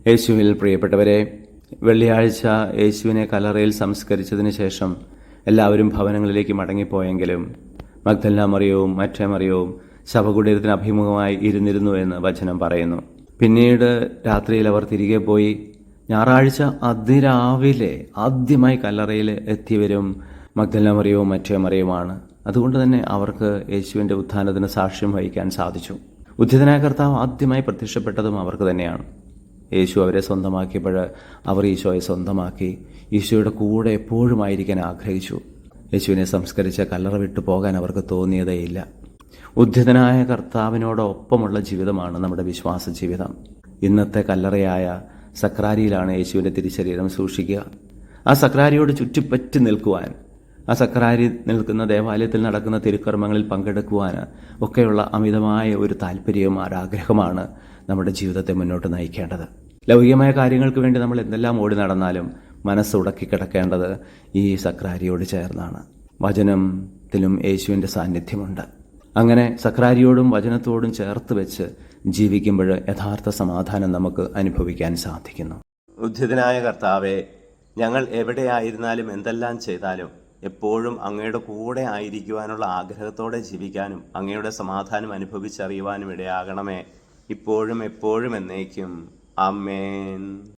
യേശുവിൽ പ്രിയപ്പെട്ടവരെ, വെള്ളിയാഴ്ച യേശുവിനെ കല്ലറയിൽ സംസ്കരിച്ചതിന് ശേഷം എല്ലാവരും ഭവനങ്ങളിലേക്ക് മടങ്ങിപ്പോയെങ്കിലും മഗ്ദലന മറിയവും മറ്റേ മറിയവും ശവകുടീരത്തിന് അഭിമുഖമായി ഇരുന്നിരുന്നു എന്ന് വചനം പറയുന്നു. പിന്നീട് രാത്രിയിൽ അവർ തിരികെ പോയി. ഞായറാഴ്ച അതിരാവിലെ ആദ്യമായി കല്ലറയിൽ എത്തിയവരും മഗ്ദലന മറിയവും മറ്റേ മറിയവുമാണ്. അതുകൊണ്ട് തന്നെ അവർക്ക് യേശുവിൻ്റെ ഉത്ഥാനത്തിന് സാക്ഷ്യം വഹിക്കാൻ സാധിച്ചു. ഉദ്ധിതനായ കർത്താവ് ആദ്യമായി പ്രത്യക്ഷപ്പെട്ടതും അവർക്ക് തന്നെയാണ്. യേശു അവരെ സ്വന്തമാക്കിയപ്പോൾ അവർ ഈശോയെ സ്വന്തമാക്കി. ഈശോയുടെ കൂടെ എപ്പോഴും ആയിരിക്കാൻ ആഗ്രഹിച്ചു. യേശുവിനെ സംസ്കരിച്ച കല്ലറ വിട്ടു പോകാൻ അവർക്ക് തോന്നിയതേയില്ല. ഉദ്ധിതനായ കർത്താവിനോടൊപ്പമുള്ള ജീവിതമാണ് നമ്മുടെ വിശ്വാസ ജീവിതം. ഇന്നത്തെ കല്ലറയായ സക്രാരിയിലാണ് യേശുവിൻ്റെ തിരുശരീരം സൂക്ഷിക്കുക. ആ സക്രാരിയോട് ചുറ്റിപ്പറ്റി നിൽക്കുവാൻ, ആ സക്രാരി നിൽക്കുന്ന ദേവാലയത്തിൽ നടക്കുന്ന തിരുക്കർമ്മങ്ങളിൽ പങ്കെടുക്കുവാൻ ഒക്കെയുള്ള അമിതമായ ഒരു താല്പര്യവും ആഗ്രഹമാണ് നമ്മുടെ ജീവിതത്തെ മുന്നോട്ട് നയിക്കേണ്ടത്. ലൗകികമായ കാര്യങ്ങൾക്ക് വേണ്ടി നമ്മൾ എന്തെല്ലാം ഓടി നടന്നാലും മനസ്സുടക്കി കിടക്കേണ്ടത് ഈ സക്രാരിയോട് ചേർന്നാണ്. വചനത്തിലും യേശുവിൻ്റെ സാന്നിധ്യമുണ്ട്. അങ്ങനെ സക്രാരിയോടും വചനത്തോടും ചേർത്ത് വെച്ച് ജീവിക്കുമ്പോൾ യഥാർത്ഥ സമാധാനം നമുക്ക് അനുഭവിക്കാൻ സാധിക്കുന്നു. ഉദ്ധിതനായ കർത്താവെ, ഞങ്ങൾ എവിടെയായിരുന്നാലും എന്തെല്ലാം ചെയ്താലും എപ്പോഴും അങ്ങയുടെ കൂടെ ആയിരിക്കുവാനുള്ള ആഗ്രഹത്തോടെ ജീവിക്കാനും അങ്ങയുടെ സമാധാനം അനുഭവിച്ചറിയുവാനും ഇടയാകണമേ, ഇപ്പോഴും എപ്പോഴും എന്നേക്കും. ആമേൻ.